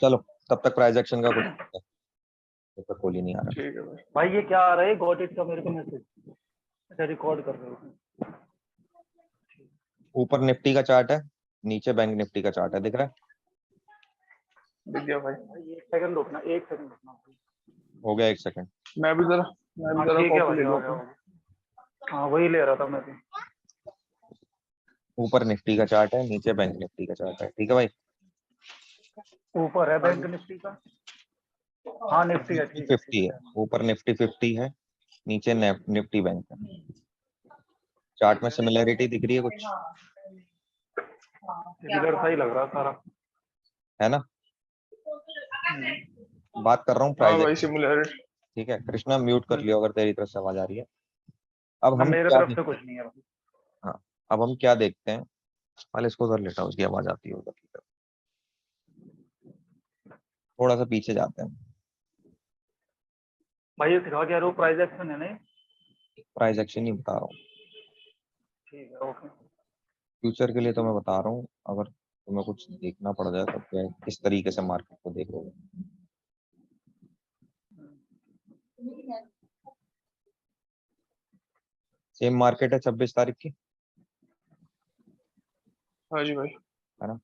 चलो तब तक प्राइस एक्शन का कुछ तब तक कोई नहीं आ रहा। ठीक है भाई। भाई ये क्या आ रहा है, गॉट इट का मेरे को मैसेज। अच्छा रिकॉर्ड कर रहे हो। ऊपर निफ्टी का चार्ट है, नीचे बैंक निफ्टी का चार्ट है, दिख रहा है? दिख गया भाई। भाई एक सेकंड रुकना, एक सेकंड रुकना। हो गया 1 सेकंड। मैं भी जरा हाँ ठीक है कॉपी ले भाई, आ लूँ गया, अपनी। आ गया। हाँ वही ले रहा था मैं भी। ऊपर निफ्टी का चार्ट है, नीचे बैंक निफ्टी का चार्ट है, ठीक है भाई? ऊपर है हाँ बैंक जी। निफ्टी का। हाँ निफ्टी है, निफ्टी ठीक है ठीक 50 है, है। ऊपर निफ्टी 50 है, नीचे निफ्टी बैंक है। चार्ट ठीक में है, सिमिलरिटी दिख रही है कुछ, सिमिलर सा ही लग रहा सारा। है ना? बात कर रहा हूँ हाँ प्राइस भाई एक्शन। सिमिलर। ठीक है कृष्णा, म्यूट कर लियो अगर तेरी तरफ से आवाज आ रही है। अब ना हम मेरे क्या तरफ से देखते कुछ हैं? नहीं है भाई। हाँ, अब हम क्या देखते हैं? पहले इसको उधर लेटा, उसकी आवाज आती है उधर की तरफ। थोड़ा सा पीछे जाते हैं। भाई ये सिखा क्या रहे हो, प्राइस एक्शन है नहीं? प्राइस एक्शन ही बता रहा हूँ, ठीक है ओके। फ्यूचर के लिए तो मैं बता रहा हूँ। अगर तुम्हें कुछ देखना पड़ जाए तो क्या, किस तरीके से मार्केट को देखोगे? सेम मार्केट है 26 तारीख की, हाँ जी भाई। है ना?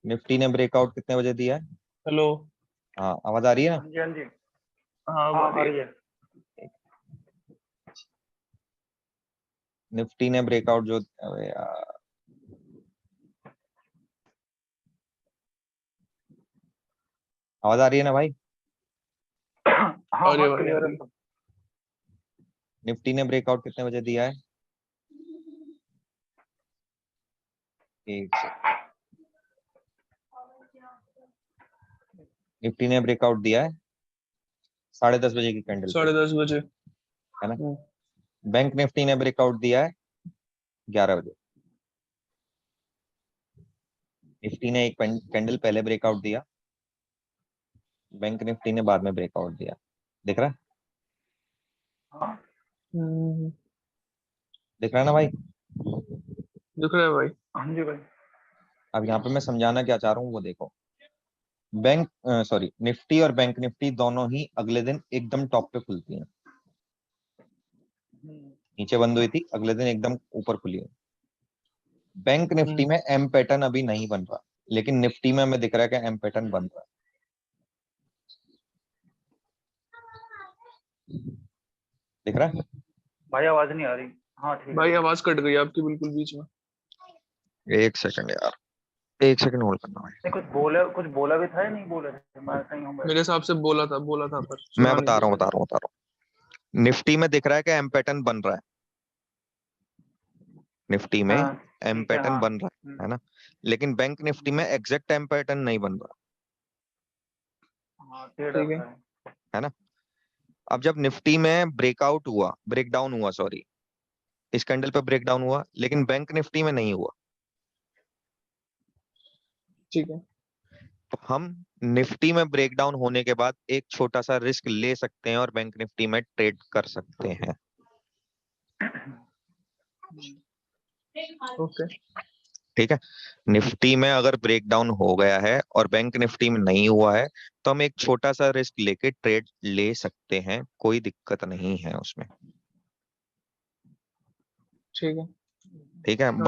निफ्टी ने ब्रेकआउट कितने बजे दिया है? हेलो। हाँ आवाज आ रही है ना? हाँ जी हाँ जी। हाँ हाँ अब आ आ रही रही है। है। निफ्टी ने ब्रेकआउट जो, अबे यार, आवाज आ रही है ना भाई? हाँ अरे हाँ भाई आ क्लियर है रही। सब। निफ्टी ने ब्रेकआउट कितने बजे दिया है? एक सेकंड। निफ्टी ने ब्रेकआउट दिया है 10:30 बजे की कैंडल पे, 10:30 बजे। है ना? बैंक निफ्टी ने ब्रेकआउट दिया है 11 बजे। निफ्टी ने एक कैंडल पहले ब्रेकआउट दिया, बैंक निफ्टी ने बाद में ब्रेकआउट दिया, दिख रहा है? हाँ दिख रहा है ना भाई? दिख रहा है भाई। हाँ जी भाई। अब यहाँ पे मैं समझाना क्या चाह रहा हूँ वो देखो। बैंक सॉरी, निफ्टी और बैंक निफ्टी दोनों ही अगले दिन एकदम टॉप पे खुलती हैं। नीचे बंद हुई थी, अगले दिन एकदम ऊपर खुली है। बैंक निफ्टी में एम पैटर्न अभी नहीं बन रहा, लेकिन निफ्टी में हमें दिख रहा है कि एम पैटर्न बन रहा है, दिख रहा है? भाई आवाज नहीं आ रही। हाँ ठीक है भाई ठीक आवाज कट गई आपकी बिल्कुल बीच में। 1 सेकंड यार, 1 सेकंड होल्ड करना भाई। है। कुछ बोला भी था या नहीं बोला था, मैं कहीं हूँ मेरे बैठा। हिसाब से बोला था पर मैं सुना नहीं बता रहा किसी हूँ ने। बता रहा हूँ। निफ्टी में दिख रहा है कि एम पैटर्न बन रहा है, निफ्टी में हाँ एम ठीक है पैटर्न हाँ। बन रहा है ना? लेकिन बैंक निफ्टी में एग्जैक्ट एम पैटर्न नहीं बन रहा, हाँ टेढ़ा ठीक है। सा है। है ना? अब जब निफ्टी में ब्रेकआउट हुआ, ब्रेकडाउन हुआ सॉरी, इस कैंडल पे ब्रेकडाउन हुआ, लेकिन बैंक निफ्टी में नहीं हुआ, ठीक है। तो हम निफ्टी में ब्रेकडाउन होने के बाद एक छोटा सा रिस्क ले सकते हैं और बैंक निफ्टी में ट्रेड कर सकते हैं। ओके। ठीक है? निफ्टी में अगर ब्रेकडाउन हो गया है और बैंक निफ्टी में नहीं हुआ है, तो हम एक छोटा सा रिस्क लेके ट्रेड ले सकते हैं, कोई दिक्कत नहीं है उसमें। ठीक है। ठीक है? हाँ जी।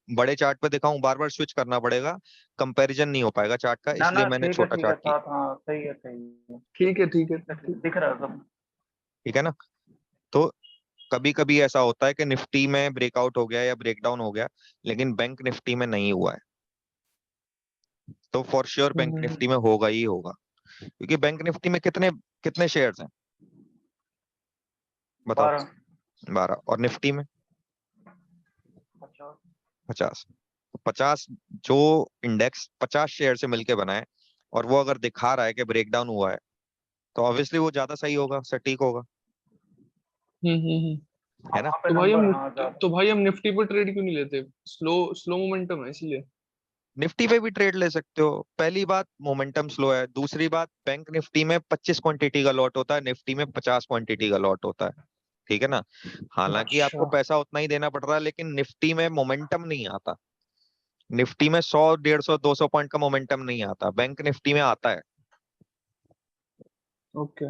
बड़े चार्ट पे दिखाऊं, बार बार स्विच करना पड़ेगा, कंपैरिजन नहीं हो पाएगा चार्ट का, ना इसलिए ना मैंने छोटा ठीक है चार्ट की। साथ, हाँ सही है सही है। ठीक है ठीक है ठीक। दिख रहा है सब। ठीक है ना? तो कभी कभी ऐसा होता है कि निफ्टी में ब्रेकआउट हो गया या ब्रेकडाउन हो गया, लेकिन बैंक निफ्टी में नहीं हुआ है, तो for sure bank hmm, Nifty में होगा ही होगा। क्योंकि बैंक निफ्टी में कितने कितने शेयर्स हैं बताओ? 12। 12। और निफ्टी में 50। 50। 50, जो इंडेक्स 50 शेयर से मिलके बना है, और वो अगर दिखा रहा है कि ब्रेकडाउन हुआ है, तो ऑब्वियसली वो ज्यादा सही होगा, सटीक होगा, हम्म। है ना? वहाँ पे तो भाई नंबर, हम हाँ ज्यादा। तो भाई हम निफ्टी पर ट्रेड क्यों नहीं लेते? स्लो स्लो मोमेंटम है इसलिए। निफ्टी पे भी ट्रेड ले सकते हो। पहली बात, मोमेंटम स्लो है। दूसरी बात, बैंक निफ्टी में 25 क्वांटिटी का लॉट होता है, निफ्टी में 50 क्वांटिटी का लॉट होता है, ठीक है ना? हालांकि आपको अच्छा। पैसा उतना ही देना पड़ रहा है, लेकिन निफ्टी में मोमेंटम नहीं आता। निफ्टी में 100, 150, 200 पॉइंट का मोमेंटम नहीं आता, बैंक निफ्टी में आता है। ओके।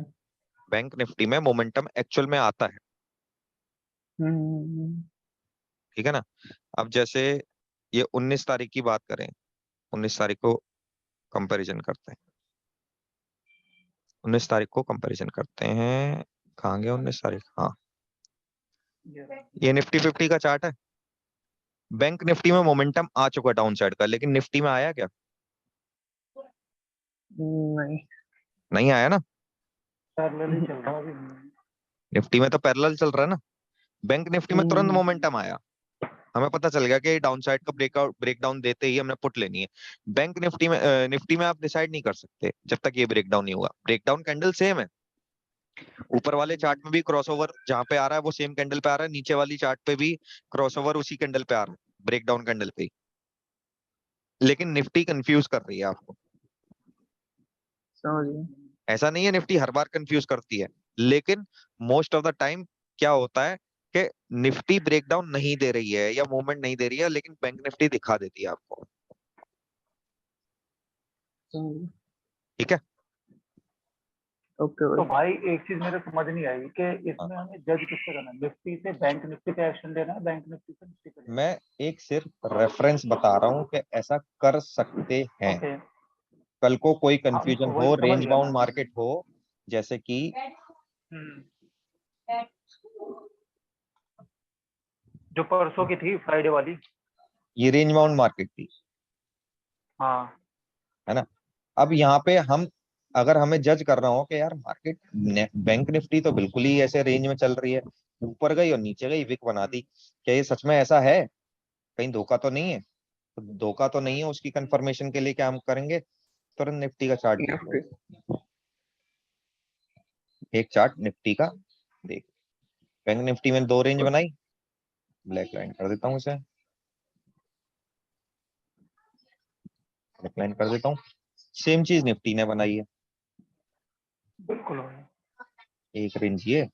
बैंक निफ्टी में मोमेंटम एक्चुअल में आता है, हम्म। ठीक है ना। अब जैसे ये 19 तारीख की बात करें, 19 तारीख को कंपैरिजन करते हैं, 19 तारीख को कंपैरिजन करते हैं। कहाँ गया 19 तारीख? हाँ, ये निफ्टी 50 का चार्ट है। बैंक निफ्टी में मोमेंटम आ चुका है डाउन साइड का, लेकिन निफ्टी में आया क्या? नहीं। नहीं आया ना। पैरेलल ही चल रहा है अभी। निफ्टी में तो पैरेलल चल रहा है ना। बैंक निफ्टी में तुरंत मोमेंटम आया, हमें पता चल गया कि डाउन साइड का ब्रेकडाउन देते ही हमने पुट लेनी है। बैंक निफ्टी में आप डिसाइड नहीं कर सकते जब तक ये ब्रेकडाउन नहीं हुआ। ब्रेकडाउन कैंडल सेम है, ऊपर वाले चार्ट में भी क्रॉसओवर जहां पे आ रहा है वो सेम कैंडल पे आ रहा है, नीचे वाली चार्ट पे भी क्रॉसओवर उसी कैंडल पे आ रहा है, ब्रेकडाउन कैंडल पे ही। लेकिन निफ्टी कंफ्यूज कर रही है आपको। समझ गया। ऐसा नहीं है निफ्टी हर बार कंफ्यूज करती है, लेकिन मोस्ट ऑफ द टाइम क्या होता है कि निफ्टी ब्रेकडाउन नहीं दे रही है या मूवमेंट नहीं दे रही है, लेकिन बैंक निफ्टी दिखा देती है आपको, समझ गया। ठीक है। ओके तो भाई। भाई एक चीज मेरे समझ नहीं आई कि इसमें हमें जज किससे करना है, निफ्टी से बैंक निफ्टी पे एक्शन लेना है, बैंक निफ्टी से निफ्टी पे लेना मैं एक सिर्फ रेफरेंस बता रहा हूँ कि ऐसा कर सकते है? हैं। ओके। कल को कोई हाँ कंफ्यूजन वही हो, समझ रेंज गया बाउंड मैं। मार्केट हो, जैसे कि हम्म। जो परसों की थी फ्राइडे वाली। ये रेंज बाउंड मार्केट थी, हाँ। है ना। अब यहाँ पे हम, अगर हमें जज कर रहा हो कि यार मार्केट, बैंक निफ्टी तो बिल्कुल ही ऐसे रेंज में चल रही है, ऊपर गई और नीचे गई, विक बना दी, क्या ये सच में ऐसा है? कहीं धोखा तो नहीं है? तो धोखा तो नहीं है, उसकी कंफर्मेशन के लिए क्या हम करेंगे, तुरंत निफ्टी का चार्ट देख लो। निफ्टी। एक चार्ट निफ्टी का देख। बैंक निफ्टी में 2 रेंज बनाई, ब्लैक लाइन कर देता हूँ इसे, ब्लैक लाइन कर देता हूँ। सेम चीज निफ्टी ने बनाई है, बिल्कुल भाई। एक रेंज ये,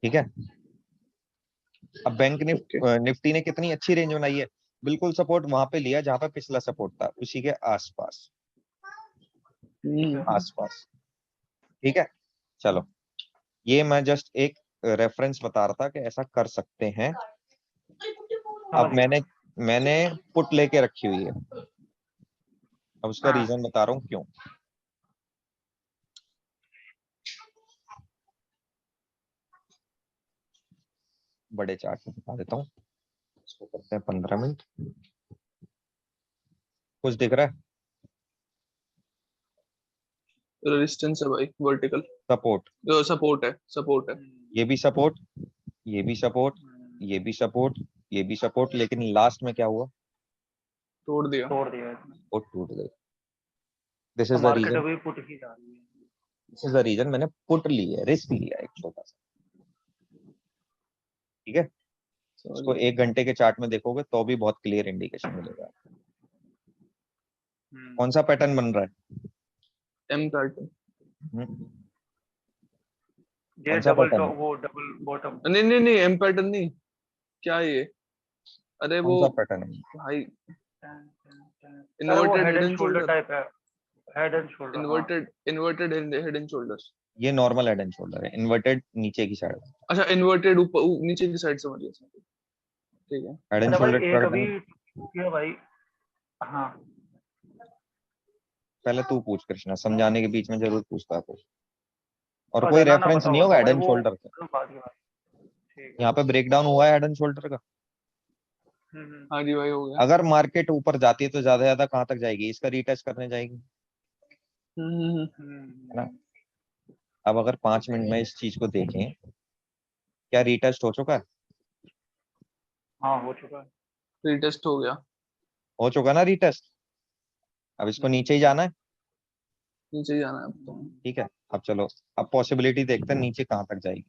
ठीक है। अब बैंक निफ्टी ने कितनी अच्छी रेंज बनाई है, बिल्कुल सपोर्ट वहां पे लिया जहां पे पिछला सपोर्ट था, उसी के आसपास, आसपास, ठीक है। चलो, ये मैं जस्ट एक रेफरेंस बता रहा था कि ऐसा कर सकते हैं। अब समझ गया। मैंने पुट लेके रखी हुई है, अब उसका हाँ। रीजन बता रहा हूँ क्यों। बड़े चार्ट में बता देता हूँ, इसको करते हैं 15 मिनट। कुछ दिख रहा है? रेजिस्टेंस है भाई, वर्टिकल सपोर्ट, सपोर्ट है, सपोर्ट है। ये भी सपोर्ट, ये भी सपोर्ट, ये भी सपोर्ट, ये भी सपोर्ट, लेकिन लास्ट में क्या हुआ? तोड़ दिया। तोड़ दिया इसने। वो टूट गई। दिस तो इज द मार्केट रीजन, अभी पुट ही जा रही है। दिस इज द रीजन मैंने पुट ली है, रिस्क लिया है एक छोटा सा, ठीक है। समझ इसको गया। 1 घंटे के चार्ट में देखोगे तो भी बहुत क्लियर इंडिकेशन मिलेगा। कौन सा पैटर्न बन रहा है? M pattern. हम्म, ये कौन सा डबल पैटर्न है? टॉप, वो डबल बॉटम। नहीं नहीं नहीं, एम पैटर्न नहीं। क्या है ये? अरे कौन वो सा पैटर्न है? भाई, अरे वो inverted head head and and shoulder shoulder. Type है। हेड एंड शोल्डर, हाँ। Inverted head and shoulder. ये नॉर्मल हेड एंड शोल्डर है, इन्वर्टेड नीचे की साइड। अच्छा, इन्वर्टेड ऊपर नीचे की साइड, समझ गया। ठीक है। हेड एंड अच्छा भाई, शोल्डर एक पैटर्न। अभी क्या भाई। हाँ। पहले तू पूछ कृष्णा, समझाने के बीच में जरूर पूछता है। और कोई अच्छा ना ना, रेफरेंस बताओ नहीं होगा बताओ हेड भाई, एंड वो शोल्डर का? बात की बात। ठीक है। यहाँ पे ब्रेकडाउन हुआ है हेड एंड शोल्डर का। हाँ जी भाई, हो गया। अगर मार्केट ऊपर जाती है तो ज्यादा से ज्यादा कहाँ तक जाएगी? इसका रीटेस्ट करने जाएगी, है ना। अब अगर 5 मिनट में इस चीज को देखें, क्या रीटेस्ट हो चुका है? हाँ हो चुका है। रीटेस्ट हो गया। हो चुका ना रीटेस्ट। अब इसको नीचे ही जाना है, नीचे ही जाना है अब तो। ठीक है। अब चलो, अब पॉसिबिलिटी देखते हैं नीचे कहाँ तक जाएगी।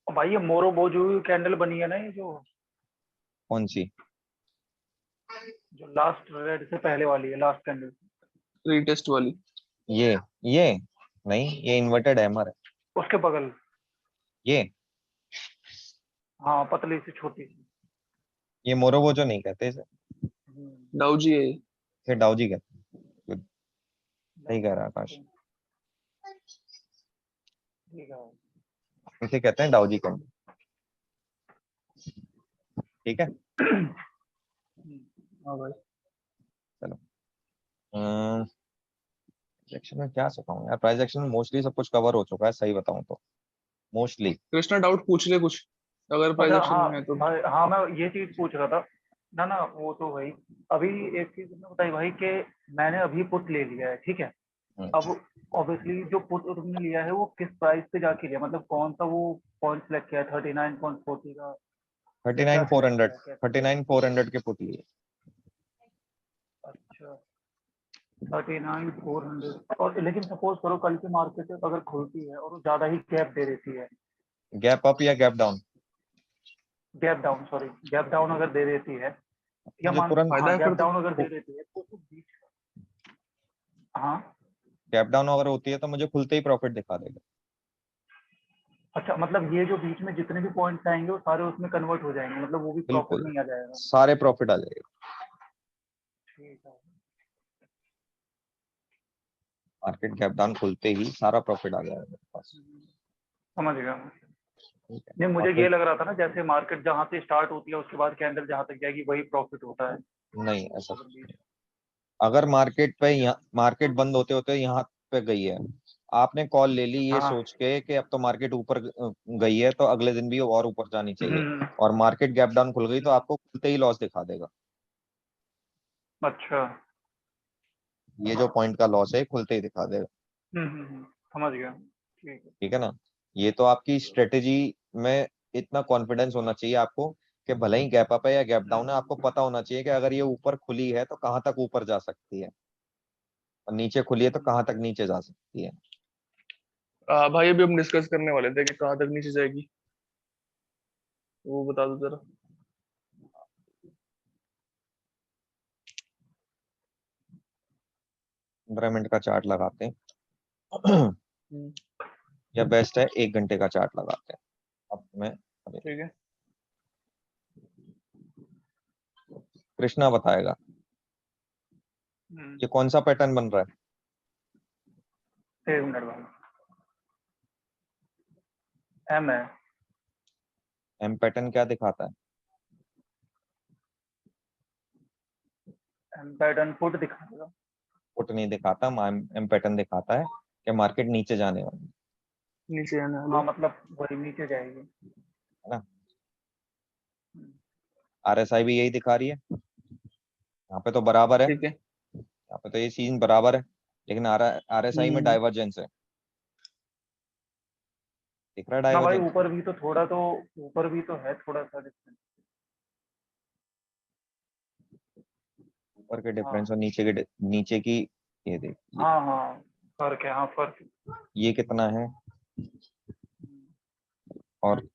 और भाई ये मोरो जो कैंडल बनी है ना, ये कौन सी? जो लास्ट रेड से पहले वाली है, लास्ट कैंडल। रीटेस्ट वाली। ये ये नहीं, ये इन्वर्टेड हैमर है। उसके बगल। ये हाँ पतली सी छोटी सी। ये मोरोबोजो नहीं कहते इसे, डाउजी है ये। इसे डाउजी कहते हैं। Good, सही कह रहा है आकाश, ठीक है। इसे कहते हैं डाउजी कैंडल। ठीक है, हाँ भाई। चलो। प्राइस एक्शन में क्या सिखाऊं यार, प्राइस एक्शन में मोस्टली सब कुछ कवर हो चुका है, सही बताऊं तो मोस्टली। कृष्णा डाउट पूछ ले कुछ, अगर प्राइस अच्छा एक्शन हाँ में है तो। भाई, हाँ मैं ये चीज पूछ रहा था ना ना, वो तो भाई अभी एक चीज तुमने बताई भाई कि मैंने अभी पुट ले लिया है, ठीक है। अब ऑब्वियसली जो पुट तुमने लिया है वो किस प्राइस पे जाके लिया, मतलब कौन सा वो पॉइंट सेलेक्ट किया है, 39.40 का थर्टी या नाइन क्या फोर सेलेक्ट हंड्रेड किया है क्या? 39,400 के पुट लिए। अच्छा 39,400, और लेकिन सपोज करो कल की मार्केट अगर खुलती है और वो ज्यादा ही गैप दे देती है, गैप अप या gap down, gap down sorry, gap down अगर दे देती है, या मुझे मान तुरंत फायदा हाँ है गैप फिर तो। डाउन अगर दे देती है तो बीच, हाँ गैप डाउन अगर होती है तो मुझे खुलते ही प्रॉफिट दिखा देगा। अच्छा, मतलब ये जो बीच में जितने भी पॉइंट्स आएंगे वो सारे उसमें कन्वर्ट हो जाएंगे, मतलब वो भी प्रॉफिट बिल्कुल, में ही आ जाएगा। सारे प्रॉफिट आ जाएगा। ठीक है। मार्केट गैप डाउन खुलते ही सारा प्रॉफिट आ जाएगा मेरे पास। समझ गया। ठीक है, नहीं और मुझे फिर ये लग रहा था ना जैसे मार्केट जहाँ से स्टार्ट होती है उसके बाद कैंडल जहाँ तक जाएगी वही प्रॉफिट होता है। नहीं ऐसा अगर कुछ बीच, नहीं। अगर मार्केट पे यहाँ मार्केट बंद होते होते यहाँ पे गई है, आपने कॉल ले ली ये हाँ सोच के कि अब तो मार्केट ऊपर गई है तो अगले दिन भी और ऊपर जानी चाहिए, हम्म, और मार्केट गैप डाउन खुल गई तो आपको खुलते ही लॉस दिखा देगा। अच्छा ये जो पॉइंट का लॉस है खुलते ही दिखा देगा। समझ गया। ठीक है। ठीक है ना, ये तो आपकी स्ट्रेटेजी में इतना कॉन्फिडेंस होना चाहिए आपको कि भले ही गैप अप है या गैप डाउन है, आपको पता होना चाहिए कि अगर ये ऊपर खुली है तो कहाँ तक ऊपर जा सकती है, और नीचे खुली है तो कहाँ तक नीचे जा सकती है। भाई अभी हम डिस्कस करने वाले थे कि कहाँ तक नीचे जाएगी, वो बता दो जरा। 15 मिनट का चार्ट लगाते हैं हम्म, या बेस्ट है 1 घंटे का चार्ट लगाते हैं। अब मैं अभी ठीक है। कृष्णा बताएगा हम्म, ये कौन सा पैटर्न बन रहा है। 1 मिनट बाद एम है। एम पैटर्न क्या दिखाता है, एम पैटर्न पुट दिखा देगा। पुट नहीं दिखाता, एम पैटर्न दिखाता है कि मार्केट नीचे जाने वाली नीचे आने हाँ वाले। मतलब वही नीचे जाएगी। है ना। हम्म, आरएसआई भी यही दिखा रही है, यहाँ पे तो बराबर है, ठीक है। यहाँ पे तो ये सीन बराबर है, लेकिन आरएसआई में हम्म, डाइवर्जेंस है, दिख रहा है ना भाई डाइवर्जेंस। ऊपर भी तो थोड़ा तो, ऊपर भी तो है थोड़ा सा डिफरेंस। ऊपर के डिफरेंस हाँ और नीचे की, ये देख हाँ हाँ फर्क है, हाँ फर्क। ये कितना है और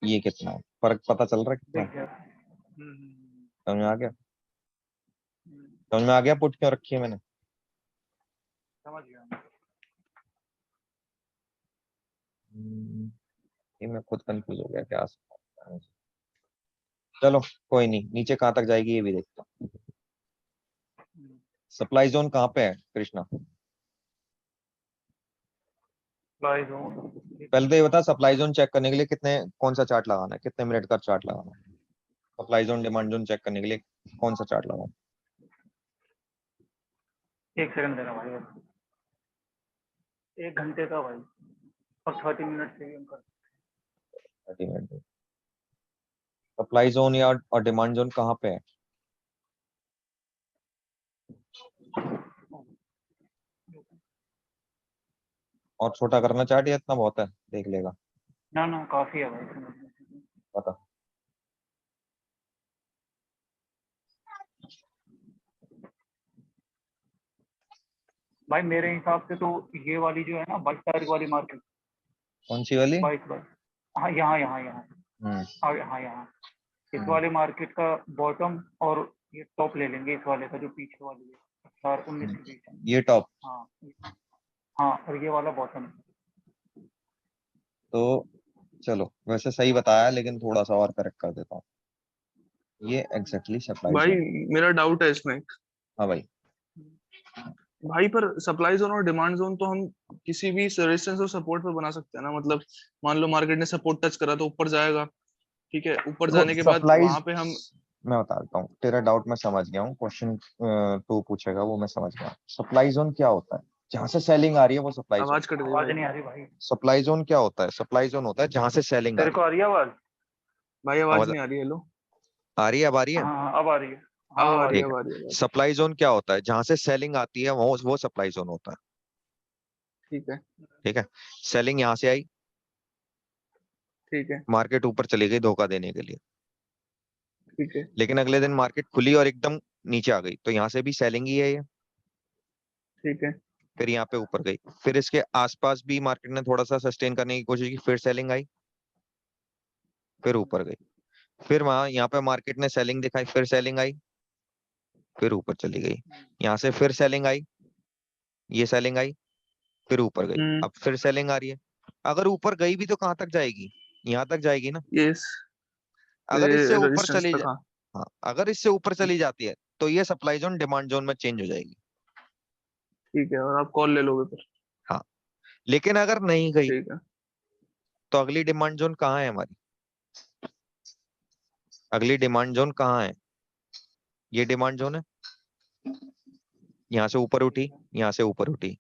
ये कितना है, फर्क पता चल रहा है कितना है? देख गया। समझ में आ गया, हम्म, समझ में आ गया पुट क्यों रखी है मैंने। समझ गया। ये मैं खुद कंफ्यूज हो गया क्या। चलो कोई नहीं, नीचे कहाँ तक जाएगी ये भी देखता हूँ। सप्लाई जोन कहाँ पे है कृष्णा, प्राइस हो पहले तो ये बता सप्लाई जोन चेक करने के लिए कितने कौन सा चार्ट लगाना है, कितने मिनट का चार्ट लगाना है। Supply zone demand zone check करने के लिए कौन सा चार्ट लगाना 1 सेकंड देना भाई, 1 घंटे का भाई, और 30 मिनट से भी हम कर। है। 30 मिनट सप्लाई जोन या और डिमांड जोन कहाँ पे है, और छोटा करना चार्ट या इतना बहुत है, देख लेगा ना ना काफी है भाई समझने के लिए। पता। भाई मेरे हिसाब से तो ये वाली जो है ना 22 तारीख वाली मार्केट, कौन सी वाली। 22 22, हाँ यहाँ यहाँ यहाँ, हम्म हाँ यहाँ, इस हम्म, वाले मार्केट का बॉटम और ये टॉप ले लेंगे इस वाले का जो पीछे वाली है 4 19 के बीच। ये टॉप। हाँ हाँ, और ये वाला बॉटम। तो चलो वैसे सही बताया, लेकिन थोड़ा सा और करेक्ट कर देता हूँ। ये एग्जैक्टली सप्लाई भाई जोन। मेरा डाउट है इसमें। हाँ भाई। भाई पर सप्लाई जोन और डिमांड जोन तो हम किसी भी रेजिस्टेंस और सपोर्ट पर बना सकते हैं ना, मतलब मान लो मार्केट ने सपोर्ट टच करा तो ऊपर जाएगा, ठीक है, ऊपर देखो जाने के बाद सप्लाई, वहां पे हम। मैं बता देता हूँ तेरा डाउट, मैं समझ गया हूँ। क्वेश्चन तू पूछेगा वो मैं समझ गया। सप्लाई जोन क्या होता है? जहां से सेलिंग आ रही है वो सप्लाई जोन। आवाज कट गई आवाज भाई। नहीं आ रही भाई। सप्लाई जोन क्या होता है? सप्लाई जोन होता है जहां से सेलिंग आ तेरे रही को आ रही है आवाज? भाई है। आवाज आवाज नहीं आ रही है। लो, आ रही है? अब आ रही है? हाँ हाँ, अब आ रही है। अब हाँ अब आ आ रही रही है, ठीक है। अब है। आ रही है आवाज। सप्लाई जोन क्या होता है? जहां से सेलिंग आती है वो सप्लाई जोन होता है। ठीक है। ठीक है। सेलिंग यहाँ से आई, ठीक है। मार्केट ऊपर चली गई धोखा देने के लिए, ठीक है। लेकिन अगले दिन मार्केट खुली और एकदम नीचे आ गई, तो यहाँ से भी सेलिंग ही है ये। ठीक है। फिर यहाँ पे ऊपर गई, फिर इसके आसपास भी मार्केट ने थोड़ा सा सस्टेन करने की कोशिश की, फिर सेलिंग आई, फिर ऊपर गई। फिर वहां यहाँ पे मार्केट ने सेलिंग दिखाई, फिर सेलिंग आई, फिर ऊपर चली गई। यहाँ से फिर सेलिंग आई, ये सेलिंग आई, फिर ऊपर गई, हम्म। अब फिर सेलिंग आ रही है। अगर ऊपर गई भी तो कहाँ तक जाएगी? यहाँ तक जाएगी ना। यस। अगर इससे ऊपर रेजिस्टेंस चली तक, जा हाँ। हाँ, अगर इससे ऊपर चली जाती है तो ये सप्लाई जोन डिमांड जोन में चेंज हो जाएगी। ठीक है, और आप कॉल ले लोगे फिर। हाँ, लेकिन अगर नहीं गई ठीक है। तो अगली डिमांड जोन कहाँ है हमारी? अगली डिमांड जोन कहाँ है? ये डिमांड जोन है। यहाँ से ऊपर उठी, यहाँ से ऊपर उठी,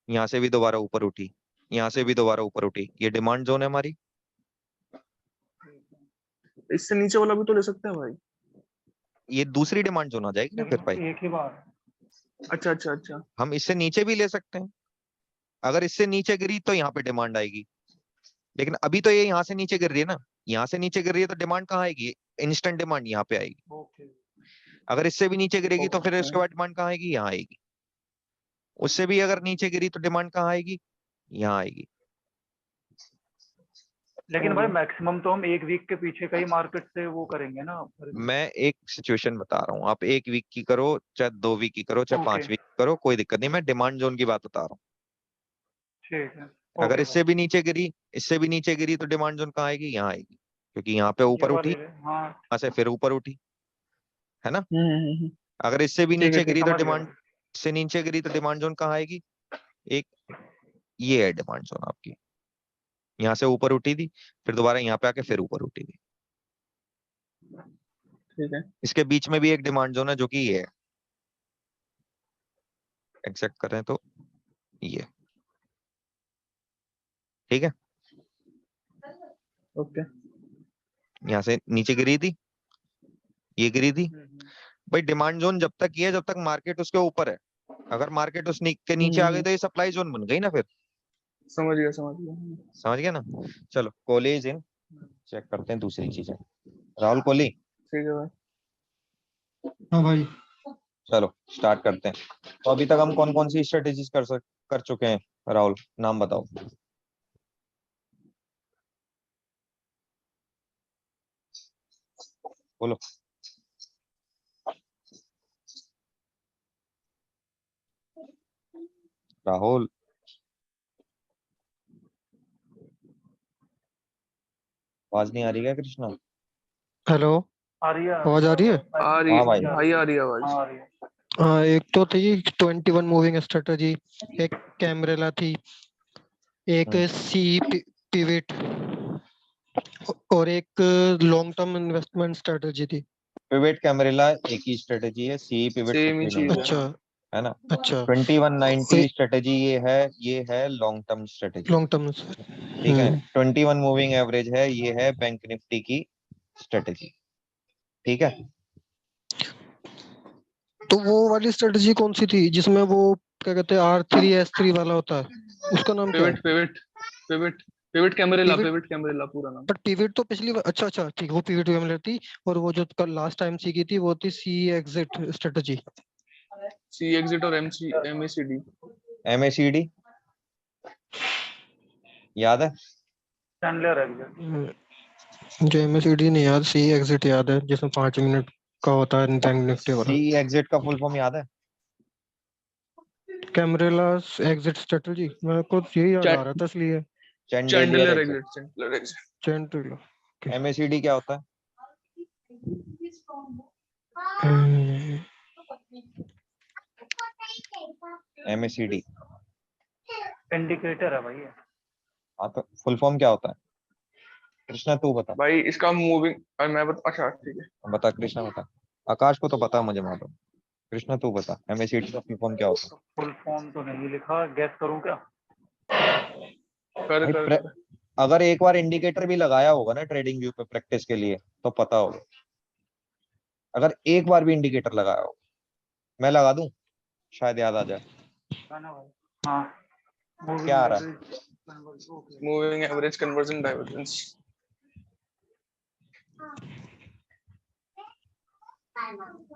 यहाँ से भी दोबारा ऊपर उठी, यहाँ से भी दोबारा ऊपर उठी, ये डिमांड जोन है हमारी। इससे नीचे वाला भी तो ले सकते हैं भाई। ये दूसरी डिमांड जोन आ जाएगी ना फिर भाई। लेकिन एक ही बार। अच्छा अच्छा अच्छा। हम इससे नीचे भी ले सकते हैं। अगर इससे नीचे गिरी तो यहाँ पे डिमांड आएगी, लेकिन अभी तो ये यहाँ से नीचे गिर रही है ना। यहाँ से नीचे गिर रही है तो डिमांड कहाँ आएगी? इंस्टेंट डिमांड यहाँ पे आएगी। ओके। अगर इससे भी नीचे गिरेगी तो फिर ओके। उसके बाद डिमांड कहाँ आएगी? यहाँ आएगी। उससे भी अगर नीचे गिरी तो डिमांड कहाँ आएगी? यहाँ आएगी। लेकिन समझ भाई गया। मैक्सिमम तो हम एक वीक के पीछे का ही मार्केट से वो करेंगे ना। मैं एक सिचुएशन बता रहा हूँ, आप 1 वीक की करो, चाहे 2 वीक की करो, चाहे ओके 5 वीक की करो, कोई दिक्कत नहीं। मैं डिमांड जोन की बात बता रहा हूँ। ठीक है। अगर ओके भाई। इससे भी नीचे गिरी, इससे भी नीचे गिरी तो डिमांड जोन कहाँ आएगी? यहाँ आएगी, क्योंकि यहाँ पे ये ऊपर उठी, वाले हाँ। यहाँ से फिर ऊपर उठी, है ना। हम्म। अगर इससे भी ठीक है, नीचे ठीक गिरी तो समझ गया डिमांड, भाई। से नीचे गिरी तो डिमांड जोन कहाँ आएगी? एक, ये है डिमांड जोन आपकी। यहाँ से ऊपर उठी थी, फिर दोबारा यहाँ पे आके फिर ऊपर उठी थी। ठीक है। इसके बीच में भी एक डिमांड जोन है जो कि ये है, एक्सेप्ट करें तो ये। ठीक है। ओके। यहाँ से नीचे गिरी थी, ये गिरी थी। हम्म। भाई डिमांड जोन जब तक ये है जब तक मार्केट उसके ऊपर है। अगर मार्केट के नीचे आ गई हम्म। तो ये सप्लाई जोन बन गई ना फिर। समझ गया, समझ गया। समझ गया ना। चलो कॉलेज इन, चेक करते हैं दूसरी चीजें। राहुल कोहली, ठीक है भाई। हाँ भाई। चलो स्टार्ट करते हैं। तो अभी तक हम कौन कौन सी स्ट्रेटेजीज कर चुके हैं? राहुल नाम बताओ। बोलो। राहुल, आवाज नहीं आ रही है कृष्णा? हेलो। आ रही है। आवाज आ रही है? आई आ थिंक रही हाँ समझ भाई। आ भाई, रही है। आ रही है हाँ आवाज। आ रही है। हाँ, एक तो थी 21 मूविंग स्ट्रेटजी, एक कैमरेला थी, एक हम्म, सी पिविट और एक लॉन्ग टर्म इन्वेस्टमेंट स्ट्रेटजी थी। पिवट कैमरेला एक ही स्ट्रेटेजी है, सी पिवट सेम ही सेपरेट चीज है, अच्छा। हाँ। है ना। अच्छा। 2190 स्ट्रेटेजी ये है long term strategy. Long term. ठीक है। 21 मूविंग एवरेज है, ये है बैंक निफ्टी की स्ट्रेटेजी। ठीक है। तो वो वाली स्ट्रेटजी कौन सी थी जिसमें वो क्या कहते हैं R3S3 वाला होता है, उसका नाम क्या है? पिवट पिवट पिवट पिवट कैमरेला, पिविट। पिवट कैमरेला पूरा नाम। बट पिविट तो पिछली बार, अच्छा अच्छा ठीक, वो पिविट कैमरेला थी। और वो जो कल लास्ट टाइम सीखी थी वो थी C exit strategy. C exit और M A C D. MACD याद है? Chandler exit. जो MACD नहीं याद, सी एग्जिट याद है जिसमें 5 मिनट का होता है बैंक निफ्टी वाला। सी एग्जिट का फुल फॉर्म याद है? कैमरेला एग्जिट स्ट्रेटजी, मेरे को यही याद आ चैट रहा था इसलिए। Chandler exit. Exit, Chandler exit. Chandler. MACD क्या होता है? MACD इंडिकेटर है भाई ये। हाँ तो फुल फॉर्म क्या होता है? कृष्णा तू बता। भाई इसका मूविंग, मैं बता, अच्छा ठीक है। बता कृष्णा बता। आकाश को तो पता है, मुझे मालूम। कृष्णा तू बता, MACD का फुल फॉर्म क्या होता है? फुल फॉर्म तो नहीं लिखा, गैस करूं क्या? कर भाई कर कर। अगर एक बार इंडिकेटर भी लगाया होगा ना ट्रेडिंग व्यू पे प्रैक्टिस के लिए तो पता होगा। अगर एक बार भी इंडिकेटर लगाया हो, मैं लगा दूं, शायद याद आ जाए। है ना भाई? हाँ, क्या मूविंग आ रहा है? Average conversion, okay. Moving average conversion divergence.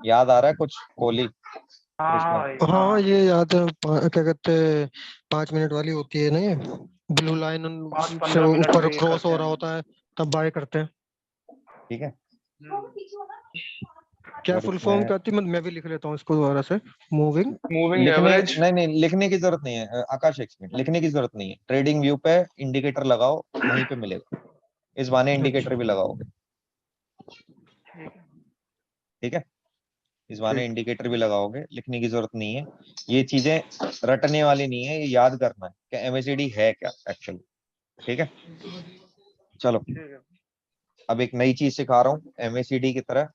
याद आ रहा है कुछ? कोहली, हाँ कृष्णा। भाई, हाँ ये याद है, क्या कहते हैं, 5 मिनट वाली होती है ना ये, ब्लू लाइन से 5-15 मिनट ऊपर पे ये क्रॉस करते हो हैं रहा हम। होता है, तब बाय करते हैं। ठीक है। क्या और फुल फॉर्म इसमें क्या थी, मैं भी लिख लेता हूँ इसको दोबारा से। मूविंग मूविंग लिखने एवरेज। नहीं नहीं लिखने की जरूरत नहीं है आकाश, एक मिनट, लिखने की जरूरत नहीं है। ट्रेडिंग व्यू पे इंडिकेटर लगाओ, वहीं पे मिलेगा। इस बहाने इंडिकेटर भी लगाओगे। ठीक है, इस बहाने ठीक। इंडिकेटर भी लगाओगे, लिखने की जरूरत नहीं है। ये चीजें रटने वाली नहीं है, ये याद करना है कि MACD है क्या एक्चुअली। ठीक है, चलो ठीक है। अब एक नई चीज सिखा रहा हूँ MACD की तरह।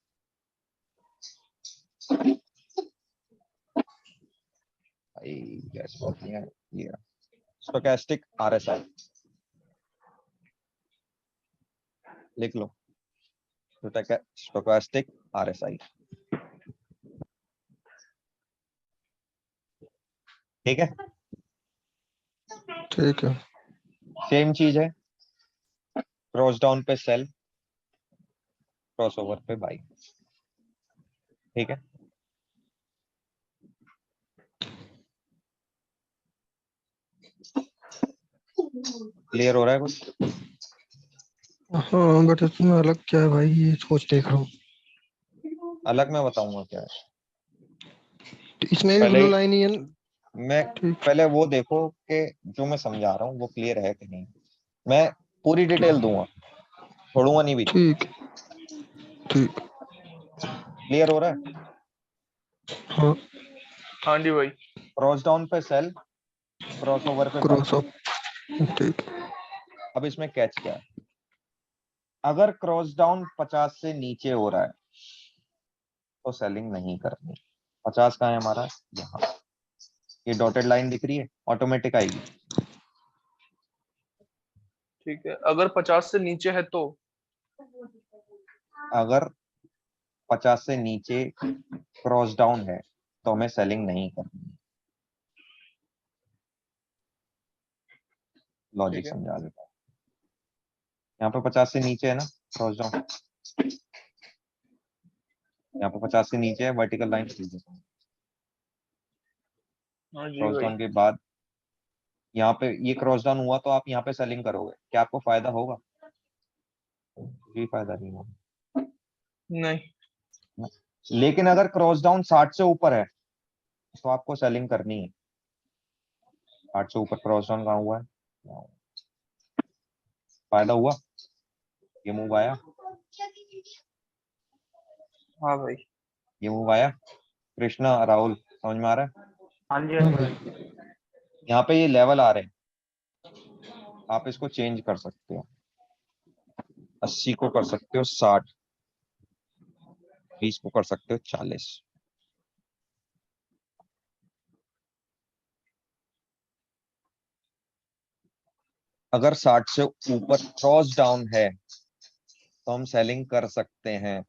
भाई गैस बोलती है ये स्टोकेस्टिक RSI, लिख लो, स्टोकेस्टिक RSI। ठीक है, ठीक है। सेम चीज है, क्रॉस डाउन पे सेल, क्रॉस ओवर पे बाई। ठीक है, क्लियर हो रहा है कुछ? हाँ बट इसमें अलग क्या है भाई, ये सोच देख रहा हूँ। अलग मैं बताऊंगा क्या है। तो इसमें भी पहले ब्लू लाइन ही है ना? मैं ठीक। पहले वो देखो कि जो मैं समझा रहा हूँ वो क्लियर है कि नहीं। मैं पूरी डिटेल दूंगा, छोड़ूंगा नहीं बीच में। ठीक। ठीक। क्लियर हो रहा है? हाँ। हाँ जी भाई। क्रॉस डाउन पे सेल, क्रॉस ओवर पे बाई। Cross up. ठीक। अब इसमें कैच क्या है? अगर क्रॉस डाउन 50 से नीचे हो रहा है तो सेलिंग नहीं करनी। 50 कहाँ है हमारा? यहाँ। ये डॉटेड लाइन दिख रही है, ऑटोमेटिक आएगी। ठीक है, अगर 50 से नीचे है तो? अगर 50 से नीचे क्रॉस डाउन है तो हमें सेलिंग नहीं करनी। ठीक लॉजिक है। समझा देता हूँ। यहाँ पे 50 से नीचे है ना क्रॉस डाउन, यहाँ पे 50 से नीचे है, वर्टिकल लाइन क्रॉस हाँ जी भाई। डाउन के बाद यहाँ पे ये क्रॉस डाउन हुआ तो आप यहाँ पे सेलिंग करोगे, क्या आपको फायदा होगा? कोई फायदा नहीं होगा। नहीं। लेकिन अगर क्रॉस डाउन 60 से ऊपर है तो आपको सेलिंग करनी है। 60 से ऊपर क्रॉस डाउन कहाँ हुआ है? फायदा हुआ, ये मूव आया, हाँ भाई। ये मूव आया। कृष्णा राहुल समझ में आ रहा है? हाँ जी, हाँ हाँ भाई। जी। यहाँ पे ये लेवल आ रहे हैं, आप इसको चेंज कर सकते हो। 80 को कर सकते हो 60, 20 को कर सकते हो 40। अगर 60 से ऊपर क्रॉस डाउन है तो हम सेलिंग कर सकते हैं।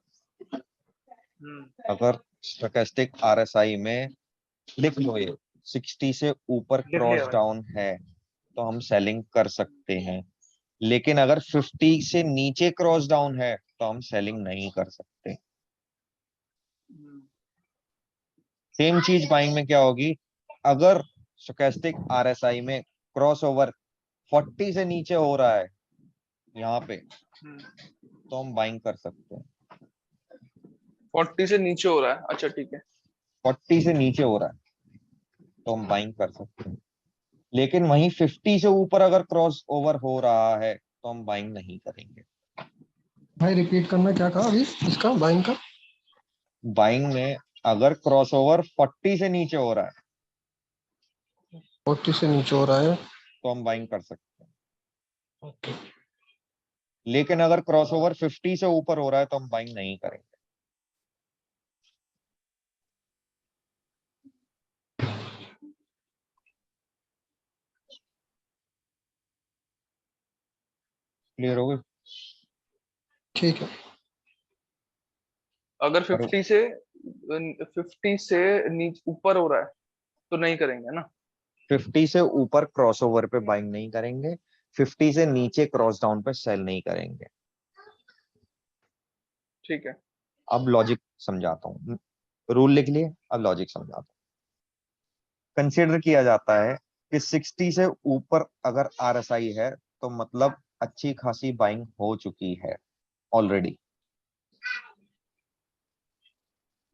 अगर स्टोकेस्टिक RSI में लिख लो ये 60 से ऊपर लिख लिया क्रॉस भाई। डाउन है तो हम सेलिंग कर सकते हैं। लेकिन अगर 50 से नीचे क्रॉस डाउन है तो हम सेलिंग नहीं कर सकते। सेम चीज बाइंग में क्या होगी? अगर स्टोकेस्टिक RSI में क्रॉस ओवर 40 से नीचे हो रहा है यहाँ पे तो हम बाइंग कर सकते हैं। 40 से नीचे हो रहा है, अच्छा ठीक है। 40 से नीचे हो रहा है तो हम बाइंग कर सकते हैं। लेकिन वहीं 50 से ऊपर अगर क्रॉस ओवर हो रहा है तो हम बाइंग नहीं करेंगे। भाई रिपीट करना, क्या कहा अभी इसका बाइंग का? बाइंग में अगर क्रॉस ओवर 40 से नीचे हो रहा है 40 से नीचे हो रहा है। तो हम बाइंग कर सकते हैं, ओके। लेकिन अगर क्रॉस ओवर 50 से ऊपर हो रहा है तो हम बाइंग नहीं करेंगे। क्लियर हो गई? ठीक है। अगर और 50 से नीचे ऊपर हो रहा है तो नहीं करेंगे ना। 50 से ऊपर क्रॉसओवर पे बाइंग नहीं करेंगे, 50 से नीचे क्रॉस डाउन पे सेल नहीं करेंगे। ठीक है। अब लॉजिक समझाता हूँ, रूल लिख लिए, अब लॉजिक समझाता हूँ। कंसीडर किया जाता है कि 60 से ऊपर अगर आरएसआई है तो मतलब अच्छी खासी बाइंग हो चुकी है ऑलरेडी।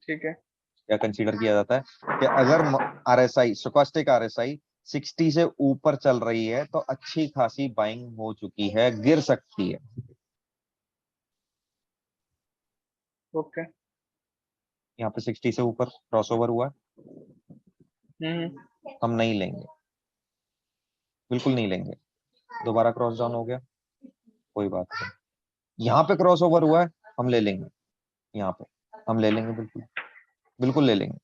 ठीक है। क्या कंसीडर किया जाता है कि अगर आरएसआई, स्टोकास्टिक आरएसआई 60 से ऊपर चल रही है तो अच्छी खासी बाइंग हो चुकी है, गिर सकती है। ओके। यहाँ पे 60 से ऊपर क्रॉसओवर हुआ है, हम नहीं लेंगे, बिल्कुल नहीं लेंगे। दोबारा क्रॉस डाउन हो गया, कोई बात नहीं। यहाँ पे क्रॉस ओवर हुआ है, हम ले लेंगे, यहाँ पे हम ले लेंगे, बिल्कुल बिल्कुल ले लेंगे।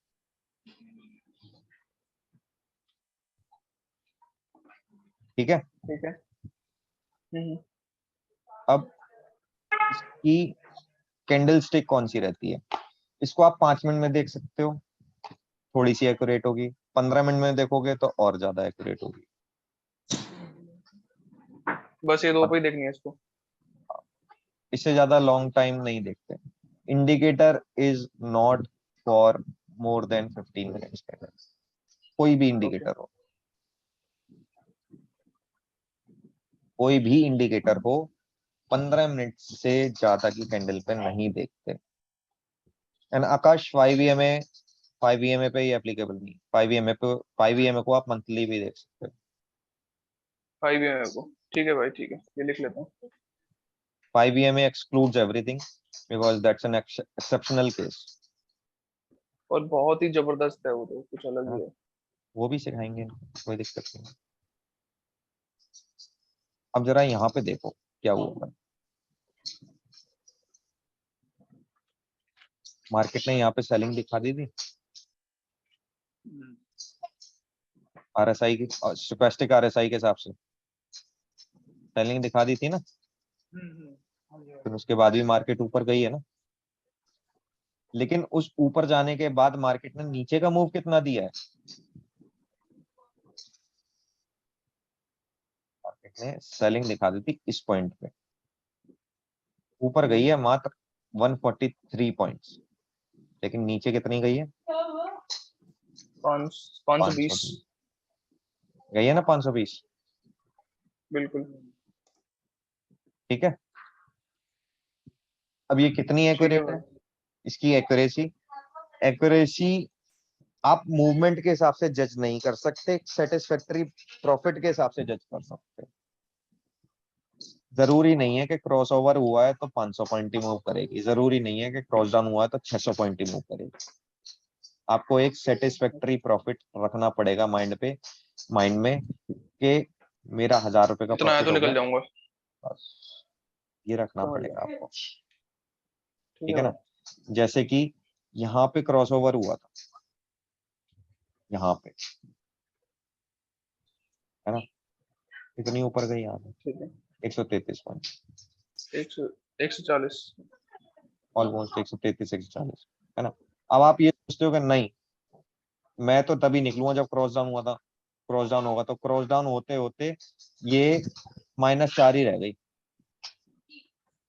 ठीक है। ठीक है। अब इसकी कैंडल स्टिक कौन सी रहती है, इसको आप 5 मिनट में देख सकते हो, थोड़ी सी एक्यूरेट होगी। 15 मिनट में देखोगे तो और ज्यादा एक्यूरेट होगी। बस ये दो और पे ही देखनी है इसको। इससे ज्यादा लॉन्ग टाइम नहीं देखते। Indicator is not for more than 15 minutes. कोई भी ओके। इंडिकेटर हो, कोई भी इंडिकेटर हो, 15 मिनट से ज्यादा की कैंडल पे नहीं देखते। एंड आकाश 5 EMA पे ही एप्लीकेबल नहीं, 5 EMA को आप मंथली भी देख सकते हो। 5 है मेरे को। ठीक है भाई, ठीक है, ये लिख लेता हूँ। 5 EMA excludes everything because that's an exceptional case। और बहुत ही जबरदस्त है वो, तो कुछ अलग है ही ना? है। वो भी सिखाएंगे, कोई दिक्कत नहीं। अब जरा यहाँ पे देखो क्या हुआ। मार्केट ने यहाँ पे सेलिंग दिखा दी थी आरएसआई की, स्टोचस्टिक आरएसआई के हिसाब से सेलिंग दिखा दी थी ना, हाँ जी। फिर उसके बाद भी मार्केट ऊपर गई है ना। लेकिन उस ऊपर जाने के बाद मार्केट ने नीचे का मूव कितना दिया है, मार्केट ने सेलिंग दिखा दी थी इस पॉइंट पे, ऊपर गई है मात्र 143 पॉइंट्स, लेकिन नीचे कितनी गई है, 520। 520 गई है ना, 520। बिल्कुल। ठीक है। अब ये कितनी ठीक है एक्यूरेट भाई। है, इसकी एक्यूरेसी, एक्यूरेसी आप मूवमेंट के हिसाब से जज नहीं कर सकते, सेटिस्फैक्टरी प्रॉफिट के हिसाब से जज कर सकते। जरूरी नहीं है कि क्रॉस ओवर हुआ है तो 500 पॉइंट ही मूव करेगी, जरूरी नहीं है कि क्रॉस डाउन हुआ है तो 600 पॉइंट ही मूव करेगी। आपको एक सेटिस्फैक्टरी प्रॉफिट रखना पड़ेगा माइंड में कि मेरा 1000 रुपए का इतना आया प्रॉफिट तो हो निकल गया, जाऊंगा। बस ये रखना समझ पड़ेगा गया। आपको। ठीक ठीक है है भाई। ना। जैसे कि यहाँ पे क्रॉस ओवर हुआ था, यहाँ पे, है ना, कितनी ऊपर गई यहाँ पे, ठीक है। 133 पॉइंट, 140। ऑलमोस्ट 133 140, है ना। अब आप ये सोचते हो कि नहीं, मैं तो तभी निकलूंगा जब क्रॉस डाउन हुआ था, क्रॉस डाउन होगा, तो क्रॉस डाउन होते होते ये -4 ही रह गई।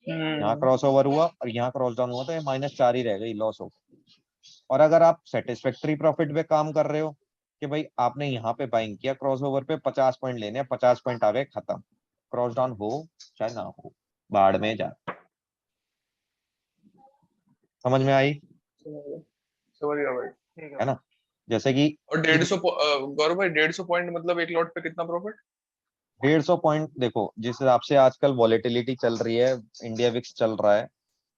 यहाँ क्रॉस ओवर हुआ और यहाँ क्रॉस डाउन हुआ तो ये -4 ही रह गई, लॉस हो गई। और अगर आप सेटिस्फैक्टरी प्रॉफिट पे काम कर रहे हो कि भाई आपने यहाँ पे बाइंग किया, क्रॉस ओवर पे 50 पॉइंट लेने हैं, 50 पॉइंट आ गए, खत्म, क्रॉस डाउन हो चाहे ना हो, बाढ़ में जा। समझ में आई, समझ गया। समझ गया भाई। ठीक है है भाई। ना। जैसे कि और 150 गौरव भाई 150 पॉइंट मतलब एक लॉट पे कितना प्रॉफिट? 150 पॉइंट, देखो जिस हिसाब से आजकल वॉलेटिलिटी चल रही है, इंडिया विक्स चल रहा है,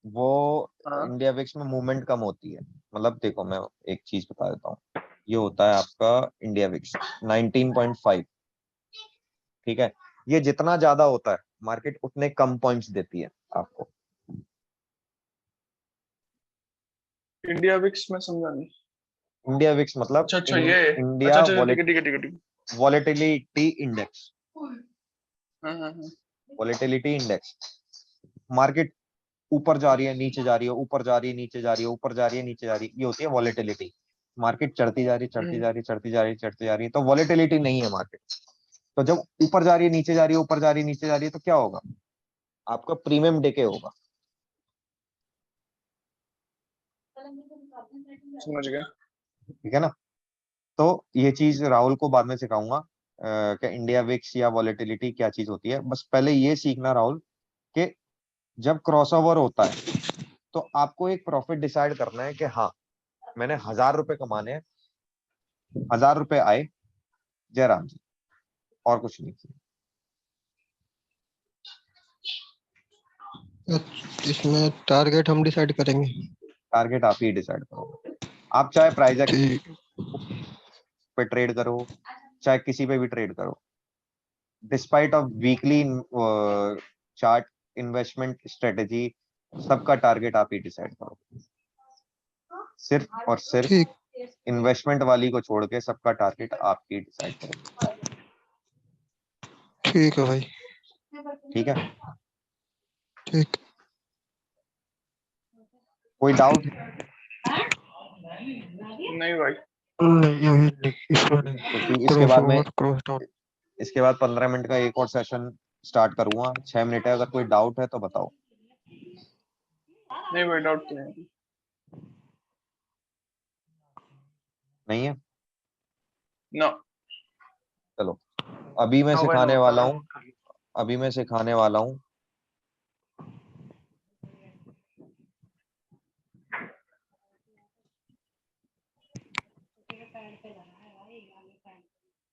वो हाँ इंडिया विक्स में मूवमेंट कम होती है। मतलब देखो मैं एक चीज बता देता हूँ, ये होता है आपका इंडिया विक्स 19.5, ठीक है। ये जितना ज्यादा होता है मार्केट उतने कम पॉइंट्स देती है आपको। इंडिया विक्स में समझा नहीं। इंडिया विक्स मतलब अच्छा अच्छा ये अच्छा इंडिया अच्छा ठीक है ठीक है ठीक है ठीक वॉलेटिलिटी इंडेक्स। है। हाँ। वॉलेटिलिटी इंडेक्स, मार्केट ऊपर जा रही है नीचे जा रही है, ऊपर जा रही है नीचे जा रही है, ऊपर जा रही है नीचे जा रही है, ये होती है वॉलेटिलिटी। मार्केट चढ़ती जा रही है चढ़ती हम्म, जा रही है चढ़ती जा रही है चढ़ती जा रही है, तो वॉलेटिलिटी नहीं है मार्केट। तो जब ऊपर जा रही है नीचे जा रही है, ऊपर जा रही है नीचे जा रही है, तो क्या होगा, आपका प्रीमियम डिके होगा। समझ गया। ठीक है ना। तो ये चीज राहुल को बाद में सिखाऊंगा कि इंडिया विक्स या वॉलेटिलिटी क्या चीज होती है। बस पहले ये सीखना राहुल कि जब क्रॉसओवर होता है तो आपको एक प्रॉफिट डिसाइड करना है कि हाँ मैंने 1,000 रुपए कमाने हैं, 1,000 रुपए आए, जयराम जी, और कुछ नहीं किया। इसमें टारगेट हम डिसाइड करेंगे। टारगेट आप ही डिसाइड करोगे। आप चाहे प्राइस एक्शन ठीक। पे ट्रेड करो, चाहे किसी पे भी ट्रेड करो, despite of weekly chart, investment strategy, सबका टारगेट आप ही डिसाइड करो। सिर्फ और सिर्फ ठीक। इन्वेस्टमेंट वाली को छोड़ के सबका टारगेट आप ही डिसाइड करो। ठीक है भाई। ठीक है, ठीक। कोई डाउट? नहीं भाई। नहीं अभी नहीं, इसमें नहीं। क्योंकि इसके क्रॉस बाद में ओवर क्रॉस डाउन। इसके बाद 15 मिनट का एक और सेशन स्टार्ट करूंगा, 6 मिनट है, अगर कोई डाउट है तो बताओ। नहीं भाई डाउट तो नहीं। नहीं है, ना। चलो अभी मैं हाँ भाई सिखाने नोट कर वाला लो हूँ, नोट कर लो। अभी मैं सिखाने वाला हूँ।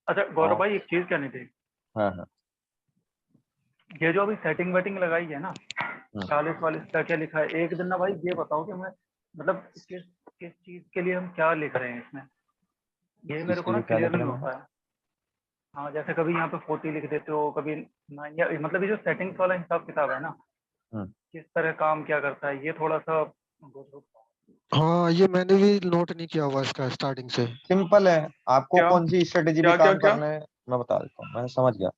अच्छा गौरव और भाई एक चीज कहनी थी, हाँ हाँ। ये जो अभी सेटिंग वेटिंग लगाई है ना, हम्म, 40 क्या क्या लिखा है, एक दिन ना भाई ये बताओ कि हमें मतलब किस किस चीज के लिए हम क्या लिख रहे हैं इसमें, ये मेरे इसके को ना लिए क्या क्लियर लिख नहीं रहे हैं होता है। हाँ जैसे कभी यहाँ पे 40 लिख देते हो, कभी 9, या मतलब ये जो सेटिंग्स वाला हिसाब किताब है ना, मैम? किस तरह काम क्या करता है, ये थोड़ा सा बुझो। हाँ ये मैंने भी नोट नहीं किया हुआ इसका स्टार्टिंग से। सिंपल है, आपको क्या कौन सी स्ट्रेटेजी पे क्या क्या काम क्या? करना है मैं बता देता हूँ, मैं समझ गया।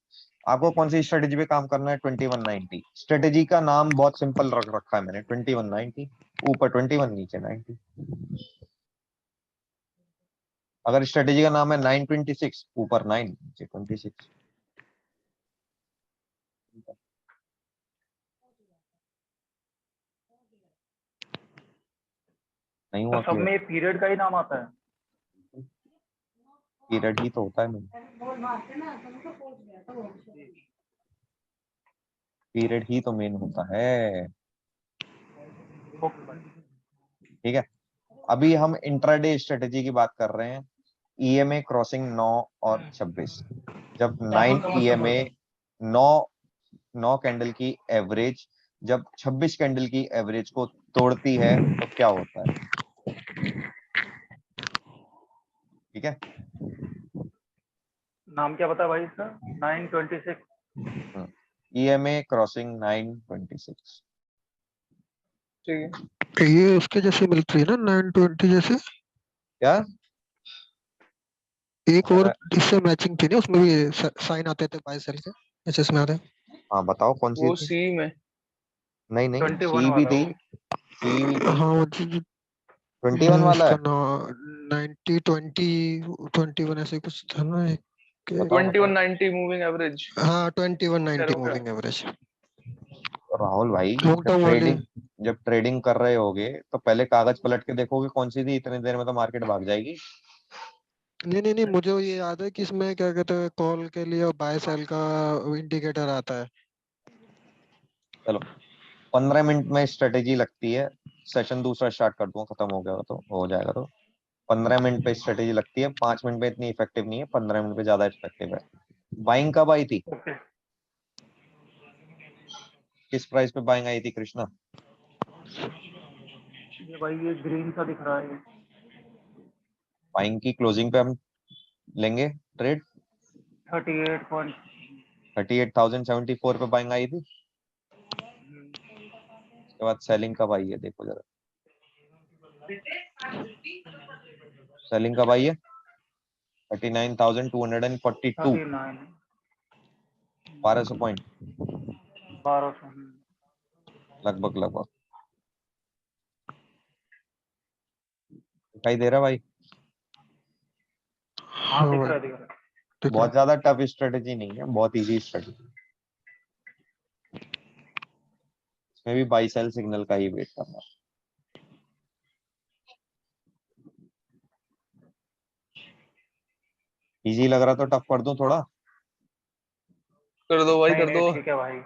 आपको कौन सी स्ट्रेटेजी पे काम करना है, 2190 स्ट्रेटेजी का नाम बहुत सिंपल रख रखा है मैंने, 2190, ऊपर 21 नीचे 90। अगर स्ट्रेटेजी का नाम है 926, ऊपर 9 नीचे 26। नहीं तो हुआ सब क्लियर? में ये पीरियड का ही नाम आता है। पीरियड ही तो होता है मैम, पीरियड ही तो मेन होता है। ओके भाई। ठीक है, अभी हम इंट्राडे स्ट्रेटेजी की बात कर रहे हैं। ईएमए क्रॉसिंग 9 और 26, जब 9 ईएमए 9 9 कैंडल की एवरेज जब 26 कैंडल की एवरेज को तोड़ती है तो क्या होता है। ठीक है, नाम क्या बता भाई इसका, 926। EMA crossing 926। ठीक है। ये उसके जैसे मिलती है ना 920 जैसे। क्या एक कह और रहा है? इससे मैचिंग थी ना, उसमें भी साइन आते थे बाय सेल के, ऐसे इसमें आते हैं। हाँ बताओ कौन सी वो थी। सी में। नहीं नहीं, 21 सी भी वाला थी, वो। सी भी थी। हाँ वो 21 वाला इसका है, ना 90 20 21 ऐसे कुछ था ना बताओ ट्वेंटी वन बताओ। Ninety moving average. हाँ 2190 हो गया। Moving average. राहुल भाई, लॉन्ग टर्म वाले। जब ट्रेडिंग कर रहे होगे तो पहले कागज पलट के देखोगे कौन सी थी, इतनी देर में तो मार्केट भाग जाएगी। नहीं मुझे ये याद है कि इसमें क्या कहते हैं, कॉल के लिए बाय सेल का इंडिकेटर आता है। चलो 15 मिनट में स्ट्रेटेजी लगती है, सेशन दूसरा स्टार्ट कर दूंगा, खत्म हो गया तो हो जाएगा तो 15 मिनट पे स्ट्रेटेजी लगती है, 5 मिनट पे इतनी इफेक्टिव नहीं है, 15 मिनट पे ज्यादा इफेक्टिव है। बाइंग कब आई थी, ओके। किस प्राइस पे बाइंग आई थी कृष्णा? ये भाई ये ग्रीन सा दिख रहा है। बाइंग की क्लोजिंग पे हम लेंगे ट्रेड, 38 पॉइंट। 38,074 पे बाइंग आई थी। उसके बाद सेलिंग कब आई है देखो जरा, सेलिंग कब आई है? 39,242, 39। 1200 पॉइंट 1200। लगभग लगभग। दिखाई दे रहा भाई? हाँ दिख रहा है, दिख रहा है। ठीक है। बहुत ज्यादा टफ स्ट्रेटेजी नहीं है, बहुत इजी स्ट्रेटेजी। इसमें भी बाई सेल सिग्नल का ही वेट करना। इजी लग रहा तो टफ कर दूं थोड़ा? कर दो भाई, नहीं कर नहीं दो। ठीक है भाई।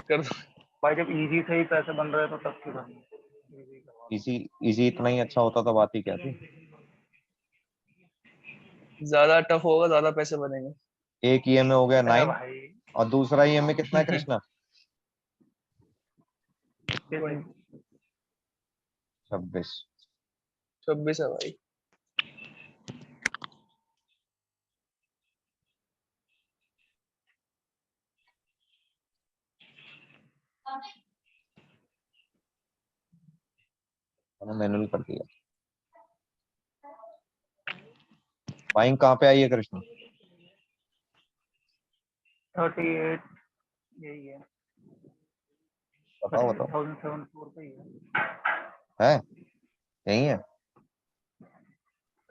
कर दो। भाई जब इजी से ही पैसे बन रहे हैं तो तब क्यों करनी? इजी करवा दो। इजी इजी इतना ही अच्छा होता तो बात ही क्या थी। ज्यादा टफ होगा, ज्यादा पैसे बनेंगे। एक ईएमए हो गया अरे 9, भाई और दूसरा ईएमए कितना है कृष्णा? 26। 26 है भाई। मैंने मैनुअल कर दिया। बाइंग कहाँ पे आई है कृष्णा? 38 यही है। बताओ बताओ। 38,704 पे ही है। है यही है?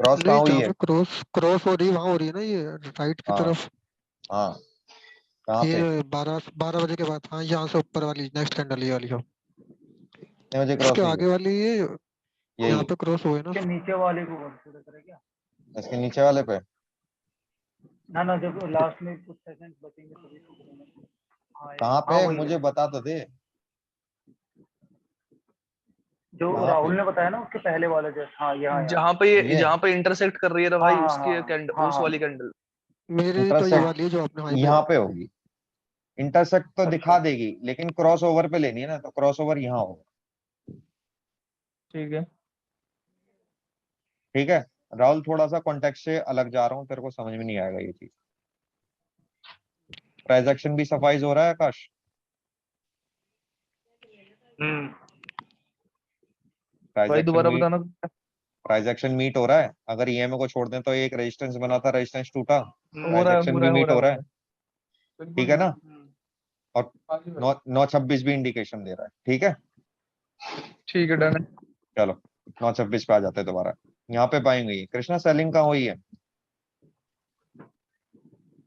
क्रॉस कहाँ नहीं, हुई जहाँ है? पे क्रॉस क्रॉस हो रही है वहां हो रही है ना, ये राइट की हाँ तरफ। हाँ, कहाँ पे? ये 12 बजे के बाद, हाँ यहाँ से ऊपर वाली नेक्स्ट कैंडल ये वाली हो। कितने बजे क्रॉस इसके हुई है? आगे वाली ये यही, यहाँ पे क्रॉस हुए ना। इसके नीचे वाले को कंसीडर करें क्या? इसके नीचे वाले पे? ना जब लास्ट में कुछ सेकंड बचेंगे तभी तो करेंगे। हाँ कहाँ हाँ पे वही है। मुझे बता तो दे। जो कहाँ पे? राहुल ने बताया ना उसके पहले वाले जस्ट, हाँ यहाँ। ये जहाँ पे इंटरसेक्ट कर रही है ना हाँ भाई, हाँ उसकी हाँ कैंडल, हाँ उस हाँ। वाली कैंडल। मेरे तो ये इंटरसेक्ट वाली है जो आपने हाई पे। यहाँ पे होगी। इंटरसेक्ट तो अच्छा दिखा देगी, लेकिन क्रॉस ओवर पे लेनी है ना, तो क्रॉस ओवर यहाँ होगा। ठीक है। ठीक है राहुल, थोड़ा सा कॉन्टेक्स्ट से अलग जा रहा हूँ, तेरे को समझ में नहीं आएगा ये चीज। ट्रांजैक्शन भी सफाइज हो रहा है आकाश? हम्म। भाई ट्रांजैक्शन दोबारा मीट, बताना। ट्रांजैक्शन मीट हो रहा है। अगर ईएमए को छोड़ दें तो एक रेजिस्टेंस बना था, रेजिस्टेंस टूटा, हो रहा है, हो ट्रांजैक्शन रहा भी है, हो मीट रहा हो है, हो रहा रहा है। है। बिल्कुल ठीक है बिल्कुल। ना? और 9/26 भी इंडिकेशन दे रहा है। ठीक है ठीक है, डन है। चलो 9/26 पे आ जाते हैं दोबारा। यहाँ पे पाएंगे कृष्णा, सेलिंग कहाँ हुई है?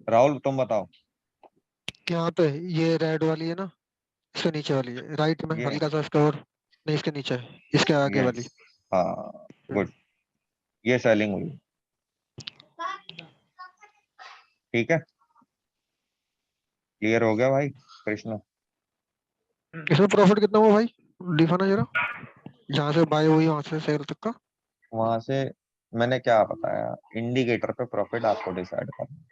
राहुल तुम बताओ। यहाँ पे ये रेड वाली है ना, इसके नीचे वाली है, राइट में ये हल्का सा स्टोर। नहीं, इसके नीचे है, इसके आगे ये वाली। हाँ गुड, ये सेलिंग हुई। ठीक है क्लियर हो गया भाई कृष्णा? इसमें प्रॉफिट कितना हुआ भाई, दिखाना जरा, जहाँ से बाय हुई वहां से सेल तक का। वहां से मैंने क्या बताया, इंडिकेटर पे प्रॉफिट आपको डिसाइड करना।